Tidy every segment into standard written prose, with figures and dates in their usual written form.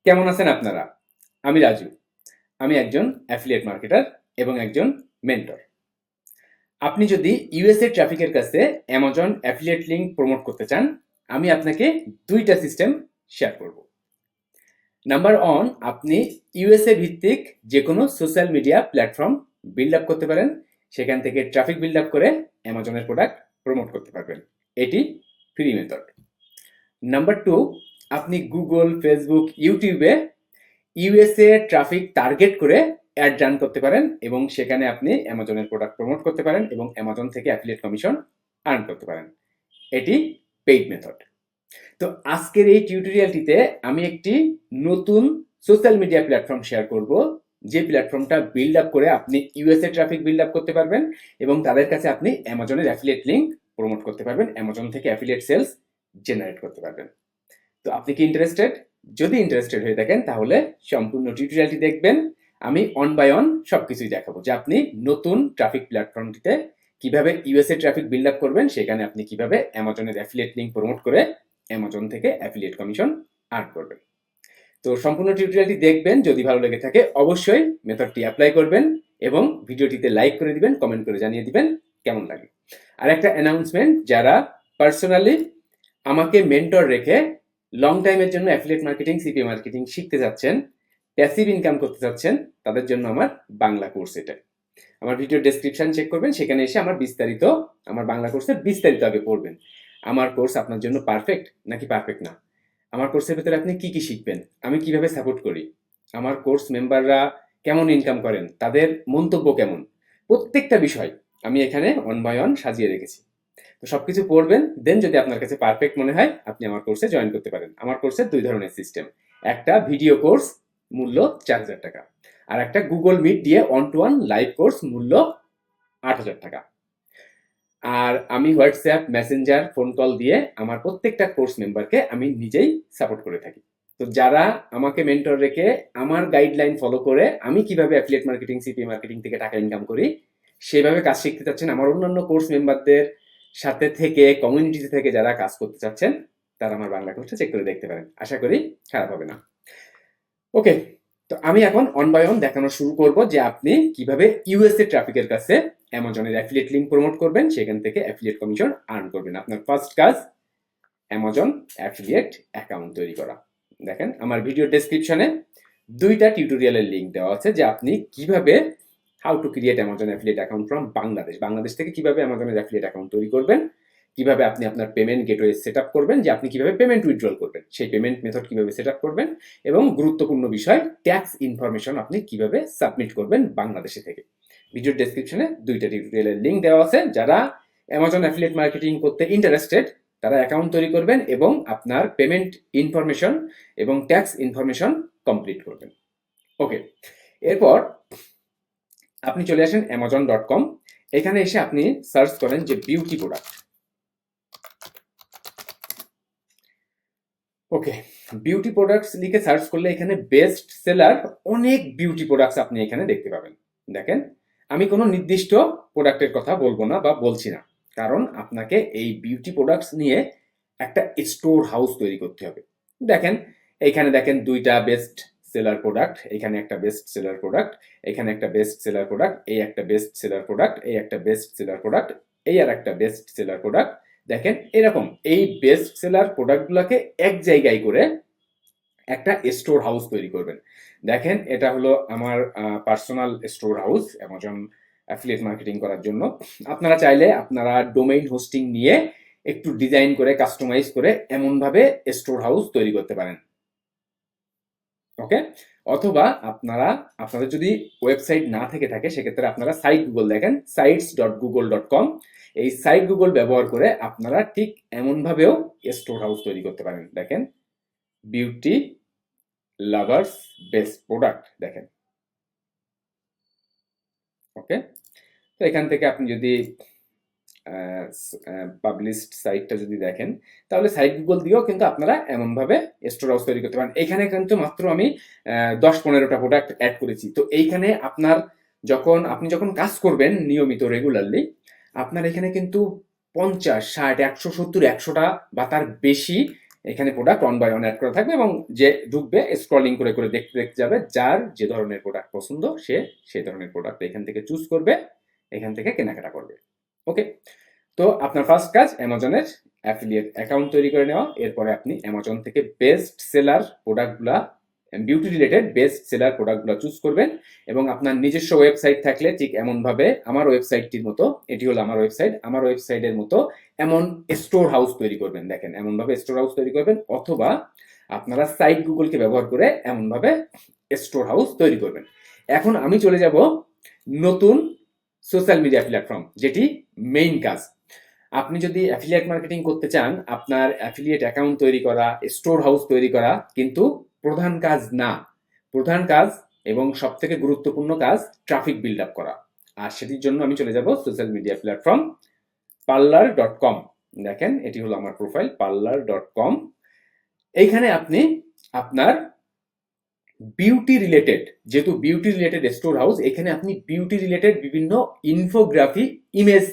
কেমন আছেন আপনারা? আমি রাজু। আমি একজন অ্যাফিলিয়েট মার্কেটার এবং একজন মেন্টর। আপনি যদি ইউএসএ ট্রাফিকের কাছে অ্যামাজন অ্যাফিলিয়েট লিঙ্ক প্রমোট করতে চান, আমি আপনাকে ২টা সিস্টেম শেয়ার করব। নাম্বার ১, আপনি ইউএসএ ভিত্তিক যেকোনো social media platform build up করতে পারেন। সেখান থেকে ট্রাফিক বিল্ড আপ করে অ্যামাজনের প্রোডাক্ট প্রমোট করতে পারবেন। এটি ফ্রি মেথড। নাম্বার ২, আপনি গুগল, ফেসবুক, ইউটিউবে ইউএসএ ট্রাফিক টার্গেট করে অ্যাড রান করতে পারেন এবং সেখানে আপনি অ্যামাজনের প্রোডাক্ট প্রমোট করতে পারেন এবং অ্যামাজন থেকে অ্যাফিলিয়েট কমিশন আর্ন করতে পারেন। এটি পেইড মেথড। তো আজকের এই টিউটোরিয়ালটিতে আমি একটি নতুন সোশ্যাল মিডিয়া প্ল্যাটফর্ম শেয়ার করব, যে প্ল্যাটফর্মটা বিল্ড আপ করে আপনি ইউএসএ ট্রাফিক বিল্ড আপ করতে পারবেন এবং তাদের কাছে আপনি অ্যামাজনের অ্যাফিলিয়েট লিঙ্ক প্রমোট করতে পারবেন, অ্যামাজন থেকে অ্যাফিলিয়েট সেলস জেনারেট করতে পারবেন। তো আপনি কি ইন্টারেস্টেড? যদি ইন্টারেস্টেড হয়ে থাকেন তাহলে সম্পূর্ণ টিউটোরিয়ালটি দেখবেন। আমি অন বাই অন সবকিছুই দেখাবো যে আপনি নতুন ট্রাফিক প্ল্যাটফর্মটিতে কিভাবে ইউএসএ ট্রাফিক বিল্ড আপ করবেন, সেখানে আপনি কিভাবে অ্যামাজনের অ্যাফিলিয়েট লিঙ্ক প্রমোট করে অ্যামাজন থেকে অ্যাফিলিয়েট কমিশন আর্ন করবেন। তো সম্পূর্ণ টিউটোরিয়ালটি দেখবেন। যদি ভালো লেগে থাকে অবশ্যই মেথডটি অ্যাপ্লাই করবেন এবং ভিডিওটিতে লাইক করে দিবেন, কমেন্ট করে জানিয়ে দিবেন কেমন লাগে। আর একটা অ্যানাউন্সমেন্ট, যারা পার্সোনালি আমাকে মেন্টর রেখে লং টাইমের জন্য অ্যাফিলিয়েট মার্কেটিং, সিপি মার্কেটিং শিখতে যাচ্ছেন, প্যাসিভ ইনকাম করতে যাচ্ছেন, তাদের জন্য আমার বাংলা কোর্স এটা। আমার ভিডিও ডেসক্রিপশন চেক করবেন, সেখানে এসে আমার বাংলা কোর্সের বিস্তারিত আগে পড়বেন। আমার কোর্স আপনার জন্য পারফেক্ট নাকি পারফেক্ট না, আমার কোর্সের ভেতরে আপনি কি কি শিখবেন, আমি কিভাবে সাপোর্ট করি, আমার কোর্স মেম্বাররা কেমন ইনকাম করেন, তাদের মন্তব্য কেমন, প্রত্যেকটা বিষয় আমি এখানে ওয়ান বাই ওয়ান সাজিয়ে রেখেছি। তো সবকিছু পড়বেন, দেন যদি আপনার কাছে পারফেক্ট মনে হয় আপনি আমার কোর্সে জয়েন করতে পারেন। আমার কোর্সে ২ ধরনের সিস্টেম, একটা ভিডিও কোর্স মূল্য ৪,০০০ টাকা, আর একটা গুগল মিট দিয়ে one to one live course মূল্য ৮,০০০ টাকা। আর আমি হোয়াটসঅ্যাপ, মেসেঞ্জার, ফোন কল দিয়ে আমার প্রত্যেকটা কোর্স মেম্বারকে আমি নিজেই সাপোর্ট করে থাকি। তো যারা আমাকে মেন্টর রেখে আমার গাইডলাইন ফলো করে আমি কিভাবে অ্যাফিলিয়েট মার্কেটিং, সিপি মার্কেটিং থেকে টাকা ইনকাম করি সেভাবে কাজ শিখতে চাচ্ছেন, আমার অন্যান্য কোর্স মেম্বারদের সাথে থেকে, কমিউনিটিতে থেকে যারা কাজ করতে চাচ্ছেন, তারা আমার বাংলা কোর্সটা চেক করে দেখতে পারেন। আশা করি খারাপ হবে না। ওকে, তো আমি এখন অন বাই অন দেখানো শুরু করব যে আপনি কিভাবে ইউএসএ ট্রাফিকের কাছে অ্যামাজনের অ্যাফিলিয়েট লিঙ্ক প্রমোট করবেন, সেখান থেকে অ্যাফিলিয়েট কমিশন আর্ন করবেন। আপনার ফার্স্ট কাজ অ্যামাজন অ্যাফিলিয়েট অ্যাকাউন্ট তৈরি করা। দেখেন আমার ভিডিও ডেসক্রিপশনে 2টা টিউটোরিয়ালের লিঙ্ক দেওয়া আছে যে আপনি কিভাবে how to create Amazon affiliate account from Bangladesh থেকে কিভাবে অ্যামাজনের অ্যাফিলিয়েট অ্যাকাউন্ট তৈরি করবেন, কিভাবে আপনি আপনার পেমেন্ট গেটওয়ে সেট আপ করবেন, যে আপনি কিভাবে পেমেন্ট উইথড্রল করবেন, সেই পেমেন্ট মেথড কিভাবে সেট আপ করবেন, এবং গুরুত্বপূর্ণ বিষয় ট্যাক্স ইনফরমেশন আপনি কিভাবে সাবমিট করবেন বাংলাদেশে থেকে। ভিডিও ডেসক্রিপশনে 2টা টিউটোরিয়ালের লিঙ্ক দেওয়া আছে। যারা অ্যামাজন অ্যাফিলিয়েট মার্কেটিং করতে ইন্টারেস্টেড তারা অ্যাকাউন্ট তৈরি করবেন এবং আপনার পেমেন্ট ইনফরমেশন এবং ট্যাক্স ইনফরমেশন কমপ্লিট করবেন। ওকে, এরপর আপনি চলে আসেন amazon.com। এখানে এসে আপনি সার্চ করেন যে বিউটি প্রোডাক্ট। ওকে, বিউটি প্রোডাক্টস লিখে সার্চ করলে এখানে বেস্ট সেলার অনেক বিউটি প্রোডাক্টস আপনি এখানে দেখতে পাবেন। দেখেন, আমি কোনো নির্দিষ্ট প্রোডাক্টের কথা বলবো না বা বলছি না, কারণ আপনাকে এই বিউটি প্রোডাক্টস নিয়ে একটা স্টোর হাউস তৈরি করতে হবে। দেখেন, এইখানে দেখেন 2টা বেস্ট সেলার প্রোডাক্ট, এখানে একটা বেস্ট সেলার প্রোডাক্ট, এখানে একটা বেস্ট সেলার প্রোডাক্ট, এই একটা বেস্ট সেলার প্রোডাক্ট, এই একটা বেস্ট সেলার প্রোডাক্ট, এই আর একটা বেস্ট সেলার প্রোডাক্ট। দেখেন, এরকম এই বেস্ট সেলার প্রোডাক্টগুলোকে এক জায়গায় করে একটা স্টোর হাউস তৈরি করবেন। দেখেন, এটা হলো আমার personal store house Amazon affiliate marketing করার জন্য। আপনারা চাইলে আপনারা ডোমেইন হোস্টিং নিয়ে একটু ডিজাইন করে, কাস্টমাইজ করে এমনভাবে স্টোর হাউস তৈরি করতে পারেন। ওকে, অথবা আপনাদের যদি ওয়েবসাইট না থেকে থাকে সেক্ষেত্রে আপনারা সাইট গুগল দেখেন, sites.google.com। এই সাইট গুগল ব্যবহার করে আপনারা ঠিক এমনভাবেও স্টোর হাউস তৈরি করতে পারেন। দেখেন, বিউটি লাভার্স বেস্ট প্রোডাক্ট, দেখেন। ওকে, তো এখান থেকে আপনি যদি পাবলিশড সাইটটা যদি দেখেন, তাহলে সাইট গুগল দিয়েও কিন্তু আপনারা এমনভাবে স্টোর হাউস তৈরি করতে পারেন। এখানে কিন্তু মাত্র আমি 10-15টা প্রোডাক্ট অ্যাড করেছি। তো এইখানে আপনি যখন কাজ করবেন নিয়মিত, রেগুলারলি, আপনার এখানে কিন্তু 50, 60, 170, 100টা বা তার বেশি এখানে product on buy on add করা থাকবে এবং যে ঢুকবে স্ক্রলিং করে করে দেখতে দেখতে যাবে, যার যে ধরনের প্রোডাক্ট পছন্দ সে সেই ধরনের প্রোডাক্ট এখান থেকে চুজ করবে, এখান থেকে কেনাকাটা করবে। ওকে, তো আপনার ফার্স্ট কাজ অ্যামাজনের অ্যাফিলিয়েট অ্যাকাউন্ট তৈরি করে নেওয়া। এরপরে আপনি অ্যামাজন থেকে বেস্ট সেলার প্রোডাক্টগুলা, বিউটি রিলেটেড বেস্ট সেলার প্রোডাক্টগুলো চুজ করবেন এবং আপনার নিজস্ব ওয়েবসাইট থাকলে ঠিক এমনভাবে আমার ওয়েবসাইটটির মতো, এটি হলো আমার ওয়েবসাইট, আমার ওয়েবসাইটের মতো এমন স্টোর হাউস তৈরি করবেন। দেখেন এমনভাবে স্টোর হাউস তৈরি করবেন, অথবা আপনারা সাইট গুগলকে ব্যবহার করে এমনভাবে স্টোর হাউস তৈরি করবেন। এখন আমি চলে যাব নতুন সোশ্যাল মিডিয়া প্ল্যাটফর্ম, যেটি মেইন কাজ। আপনি যদি অ্যাফিলিয়েট মার্কেটিং করতে চান, আপনার অ্যাফিলিয়েট অ্যাকাউন্ট তৈরি করা, স্টোর হাউস তৈরি করা কিন্তু প্রধান কাজ না। প্রধান কাজ এবং সব থেকে গুরুত্বপূর্ণ কাজ ট্রাফিক বিল্ড আপ করা। আর সেটির জন্য আমি চলে যাব সোশ্যাল মিডিয়া প্ল্যাটফর্ম parler.com। দেখেন এটি হলো আমার প্রোফাইল parler.com। এইখানে আপনি আপনার বিউটি রিলেটেড, যেহেতু বিউটি রিলেটেড স্টোর হাউস, এখানে আপনি বিউটি রিলেটেড বিভিন্ন ইনফোগ্রাফি ইমেজ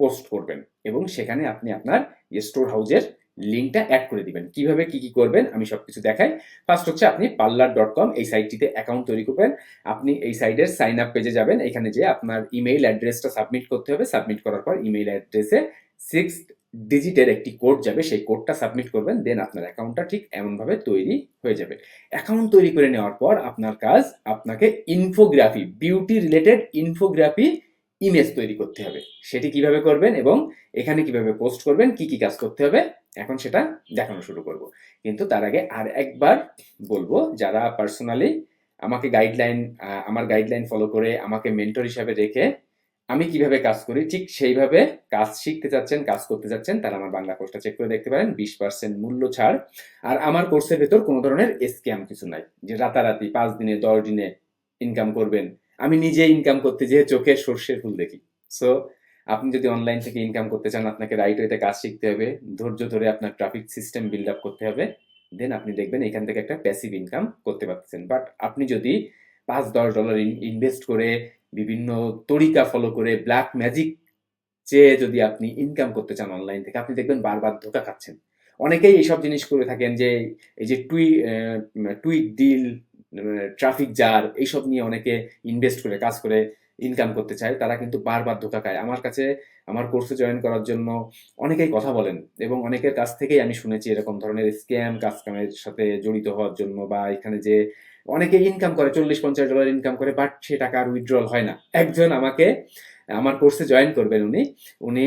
পোস্ট করবেন এবং সেখানে আপনি আপনার স্টোর হাউসের লিঙ্কটা অ্যাড করে দিবেন। কিভাবে কি কি করবেন আমি সবকিছু দেখাই। ফার্স্ট হচ্ছে আপনি parler.com এই সাইটটিতে অ্যাকাউন্ট তৈরি করবেন। আপনি এই সাইটের সাইন আপ পেজে যাবেন, এখানে যে আপনার ইমেইল অ্যাড্রেসটা সাবমিট করতে হবে। সাবমিট করার পর ইমেইল অ্যাড্রেসে 6 ডিজিটের একটি কোড যাবে, সেই কোডটা সাবমিট করবেন, দেন আপনার অ্যাকাউন্টটা ঠিক এমনভাবে তৈরি হয়ে যাবে। অ্যাকাউন্ট তৈরি করে নেওয়ার পর আপনার কাজ, আপনাকে infography, beauty related infography image তৈরি করতে হবে। সেটি কিভাবে করবেন এবং এখানে কিভাবে পোস্ট করবেন, কি কি কাজ করতে হবে, এখন সেটা দেখানো শুরু করব। কিন্তু তার আগে আর একবার বলবো, যারা পার্সোনালি আমাকে গাইডলাইন, আমার গাইডলাইন ফলো করে আমাকে মেন্টর হিসাবে রেখে আমি কিভাবে কাজ করি ঠিক সেইভাবে কাজ শিখতে চাচ্ছেন, কাজ করতে চাচ্ছেন, তারা আমার বাংলা কোর্সটা চেক করে দেখতে পারেন। 20% মূল্য ছাড়। আর আমার কোর্সের ভেতর কোনো ধরনের স্ক্যাম কিছু নাই যে রাতারাতি 5 দিনে 10 দিনে ইনকাম করবেন। আমি নিজে ইনকাম করতে যেয়ে চোখে সর্ষের ফুল দেখি। সো আপনি যদি অনলাইন থেকে ইনকাম করতে চান, আপনাকে রাইট ওয়েতে কাজ শিখতে হবে, ধৈর্য ধরে আপনার ট্রাফিক সিস্টেম বিল্ড আপ করতে হবে, দেন আপনি দেখবেন এখান থেকে একটা প্যাসিভ ইনকাম করতে পারতেছেন। বাট আপনি যদি $5-10 ইনভেস্ট করে বিভিন্ন তরিকা ফলো করে ব্ল্যাক ম্যাজিক চেয়ে যদি আপনি ইনকাম করতে চান অনলাইন থেকে, আপনি দেখবেন বারবার ধোকা খাচ্ছেন। অনেকেই এইসব জিনিস করে থাকেন যে এই যে টুইট ডিল, ট্রাফিক জার, এইসব নিয়ে অনেকে ইনভেস্ট করে কাজ করে ইনকাম করতে চায়, তারা কিন্তু বারবার ধোকা খায়। আমার কাছে আমার কোর্সে জয়েন করার জন্য অনেকেই কথা বলেন এবং অনেকের কাছ থেকেই আমি শুনেছি এরকম ধরনের স্ক্যাম কাজ কামের সাথে জড়িত হওয়ার জন্য, বা এখানে যে অনেকে ইনকাম করে $40-50 ইনকাম করে, বাট সে টাকা আর উইথড্রল হয় না। একজন আমাকে আমার কোর্সে জয়েন করবেন, উনি উনি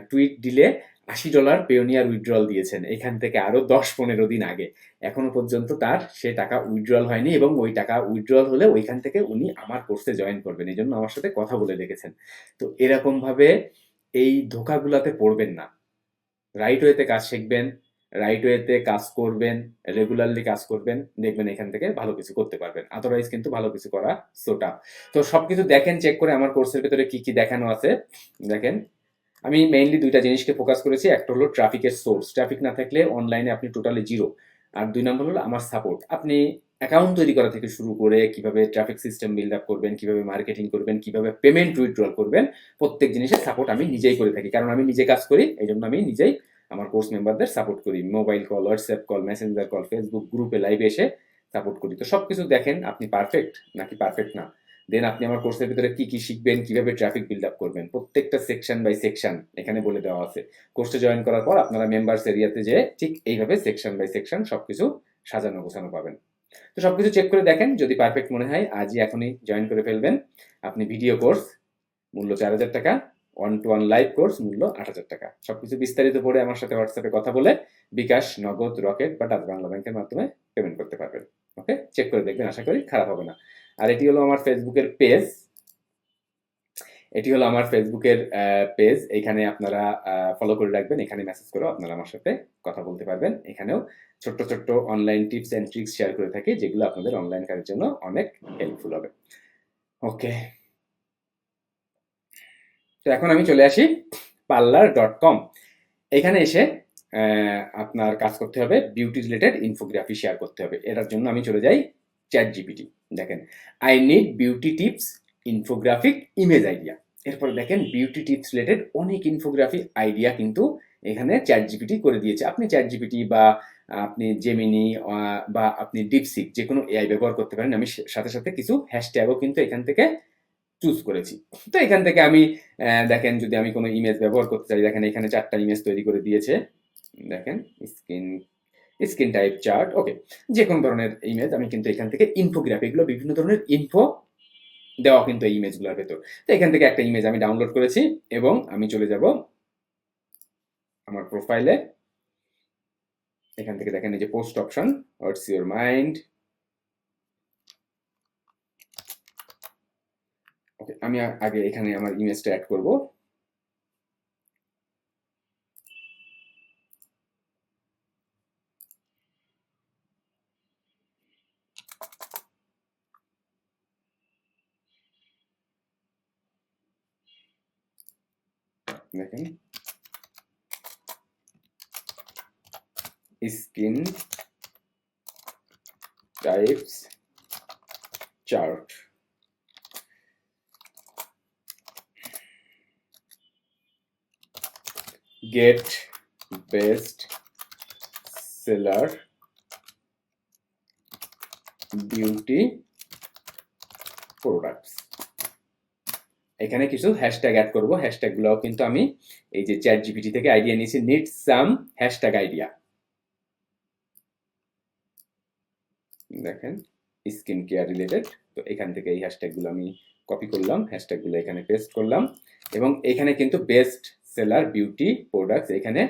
টুইট দিলে $80 পেওনিয়ার উইথড্রল দিয়েছেন এখান থেকে আরো 10-15 দিন আগে। এখনো পর্যন্ত তার সে টাকা উইথড্রল হয়নি এবং ওই টাকা উইথড্রল হলে ওইখান থেকে উনি আমার কোর্সে জয়েন করবেন, এই জন্য আমার সাথে কথা বলে রেখেছেন। তো এরকম ভাবে এই ধোকাগুলাতে পড়বেন না। রাইট ওয়েতে কাজ শিখবেন, রাইট ওয়েতে কাজ করবেন, রেগুলারলি কাজ করবেন, দেখবেন এখান থেকে ভালো কিছু করতে পারবেন। আদারওয়াইজ কিন্তু ভালো কিছু করা সো টাফ। তো সবকিছু দেখেন, চেক করে আমার কোর্সের ভেতরে কি কি দেখানো আছে। দেখেন আমি মেইনলি দুইটা জিনিসকে ফোকাস করেছি। একটা হলো ট্রাফিকের সোর্স, ট্রাফিক না থাকলে অনলাইনে আপনি টোটালি জিরো। আর 2 নম্বর হলো আমার সাপোর্ট। আপনি অ্যাকাউন্ট তৈরি করা থেকে শুরু করে কিভাবে ট্রাফিক সিস্টেম বিল্ড আপ করবেন, কিভাবে মার্কেটিং করবেন, কিভাবে পেমেন্ট উইথড্রল করবেন, প্রত্যেক জিনিসের সাপোর্ট আমি নিজেই করে থাকি। কারণ আমি নিজে কাজ করি, এই জন্য আমি নিজেই আমার কোর্স মেম্বারদের সাপোর্ট করি। Mobile call, WhatsApp call, Messenger call, Facebook গ্রুপে লাইভে এসে সাপোর্ট করি। তো সবকিছু দেখেন আপনি পারফেক্ট নাকি পারফেক্ট না, দেন আপনি আমার কোর্সের ভিতরে কি কি শিখবেন, কিভাবে ট্রাফিক বিল্ড আপ করবেন, প্রত্যেকটা সেকশন বাই সেকশন এখানে বলে দেওয়া আছে। কোর্সে জয়েন করার পর আপনারা মেম্বার্স এরিয়াতে যে ঠিক এইভাবে সেকশন বাই সেকশন সবকিছু সাজানো গোছানো পাবেন। তো সবকিছু চেক করে দেখেন, যদি পারফেক্ট মনে হয় আজই এখনই জয়েন করে ফেলবেন। আপনি ভিডিও কোর্স মূল্য 4,000 টাকা, 1-to-1 লাইভ কোর্স মূল্য 8,000 টাকা। সবকিছু বিস্তারিত পড়ে আমার সাথে হোয়াটসঅ্যাপে কথা বলে বিকাশ, নগদ, রকেট বা ডাচ বাংলা ব্যাংকের মাধ্যমে পেমেন্ট করতে পারবেন। ওকে, চেক করে দেখবেন, আশা করি খারাপ হবে না। আর এটি হলো আমার ফেসবুকের পেজ, এটি হলো আমার ফেসবুকের পেজ। এখানে আপনারা ফলো করে রাখবেন, এখানে মেসেজ করেও আপনারা আমার সাথে কথা বলতে পারবেন। এখানেও ছোট্ট ছোট্ট online tips and tricks share করে থাকি, যেগুলো আপনাদের অনলাইন কাজের জন্য অনেক হেল্পফুল হবে। ওকে, তো এখন আমি চলে আসি parler.com। এখানে এসে আপনার কাজ করতে হবে, বিউটি রিলেটেড ইনফোগ্রাফি শেয়ার করতে হবে। এটার জন্য আমি চলে যাই চ্যাট জিপিটি। দেখেন I need beauty tips infographic image idea. এরপর দেখেন বিউটি টিপস রিলেটেড অনেক ইনফোগ্রাফি আইডিয়া কিন্তু এখানে চ্যাট জিপিটি করে দিয়েছে। আপনি চ্যাট জিপিটি বা আপনি জেমিনি বা আপনি ডিপসিক যে কোনো এআই ব্যবহার করতে পারেন। আমি সাথে সাথে কিছু হ্যাশট্যাগও কিন্তু এখান থেকে চুজ করেছি। তো এখান থেকে আমি দেখেন যদি আমি কোনো ইমেজ ব্যবহার করতে চাই, দেখেন এখানে 4টা ইমেজ তৈরি করে দিয়েছে। দেখেন স্ক্রিন টাইপ চার্ট, ওকে। যে কোনো ধরনের ইমেজ আমি কিন্তু এখান থেকে ইনফোগ্রাফি, এগুলো বিভিন্ন ধরনের ইনফো দেওয়া কিন্তু এই ইমেজগুলোর ভেতর। তো এখান থেকে একটা ইমেজ আমি ডাউনলোড করেছি এবং আমি চলে যাব আমার প্রোফাইলে। এখান থেকে দেখেন এই যে post option, what's your mind. Okay, আমি আগে এখানে আমার ইমেজটা অ্যাড করব। দেখেন skin types chart. Get best seller beauty products. এখানে কিছু হ্যাশট্যাগ অ্যাড করব। হ্যাশট্যাগুলোও কিন্তু আমি এই যে চ্যাট জিপিটি থেকে আইডিয়া নিয়েছি, নিড সাম হ্যাশট্যাগ আইডিয়া। দেখেন স্কিন কেয়ার রিলেটেড। তো এখান থেকে এই হ্যাশট্যাগুলো আমি কপি করলাম, হ্যাশট্যাগুলো এখানে পেস্ট করলাম এবং এখানে কিন্তু বেস্ট সেলার বিউটি প্রোডাক্টস। এখানে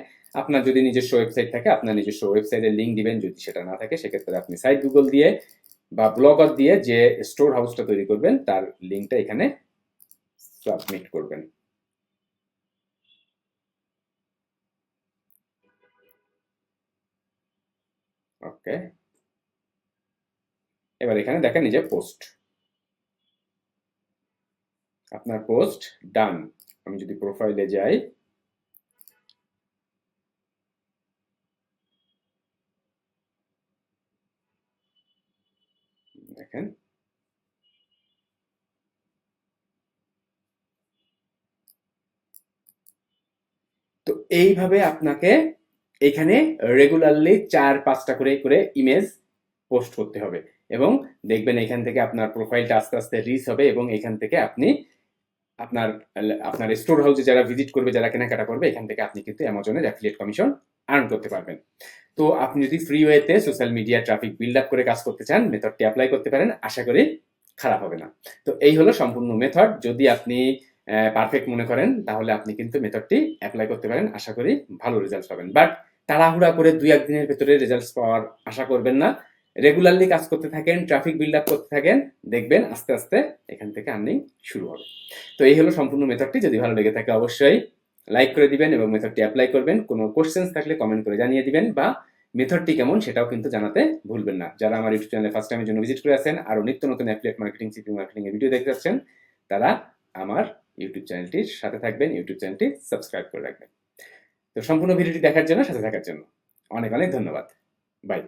আপনার যদি নিজস্ব ওয়েবসাইট থাকে আপনার নিজস্ব ওয়েবসাইটের লিঙ্ক দিবেন, যদি সেটা না থাকে সেক্ষেত্রে আপনি সাইট গুগল দিয়ে বা ব্লগার দিয়ে যে স্টোর হাউসটা তৈরি করবেন তার লিঙ্কটা এখানে সাবমিট করবেন। ওকে, এবার এখানে দেখেন এই যে পোস্ট, আপনার পোস্ট ডান। আমি যদি প্রোফাইলে যাই, দেখেন তো এইভাবে আপনাকে এখানে রেগুলারলি 4-5টা করে ইমেজ পোস্ট করতে হবে এবং দেখবেন এখান থেকে আপনার প্রোফাইলটা আস্তে আস্তে রিচ হবে এবং এখান থেকে আপনি আপনার আপনার স্টোর হাউসে যারা ভিজিট করবে, যারা কেনাকাটা করবে, এখান থেকে আপনি কিন্তু অ্যামাজনের অ্যাফিলিয়েট কমিশন আর্ন করতে পারবেন। তো আপনি যদি ফ্রি ওয়েতে social media traffic build up করে কাজ করতে চান, মেথডটি অ্যাপ্লাই করতে পারেন, আশা করি খারাপ হবে না। তো এই হলো সম্পূর্ণ মেথড। যদি আপনি পারফেক্ট মনে করেন তাহলে আপনি কিন্তু মেথডটি অ্যাপ্লাই করতে পারেন, আশা করি ভালো রেজাল্ট পাবেন। বাট তাড়াহুড়া করে 2-1 দিনের ভেতরে রেজাল্ট পাওয়ার আশা করবেন না। রেগুলারলি কাজ করতে থাকেন, ট্রাফিক বিল্ড আপ করতে থাকেন, দেখবেন আস্তে আস্তে এখান থেকে আর্নিং শুরু হবে। তো এই হলো সম্পূর্ণ মেথডটি। যদি ভালো লেগে থাকে অবশ্যই লাইক করে দিবেন এবং মেথডটি অ্যাপ্লাই করবেন। কোনো কোশ্চেন্স থাকলে কমেন্ট করে জানিয়ে দিবেন বা মেথডটি কেমন সেটাও কিন্তু জানাতে ভুলবেন না। যারা আমার ইউটিউব চ্যানেলে ফার্স্ট টাইমের জন্য ভিজিট করে আছেন, আরও নিত্য নতুন অ্যাফিলিয়েট মার্কেটিং, সিপি মার্কেটিং এর ভিডিও দেখতে পাচ্ছেন, তারা আমার ইউটিউব চ্যানেলটির সাথে থাকবেন, ইউটিউব চ্যানেলটি সাবস্ক্রাইব করে রাখবেন। তো সম্পূর্ণ ভিডিওটি দেখার জন্য, সাথে থাকার জন্য অনেক অনেক ধন্যবাদ। বাই।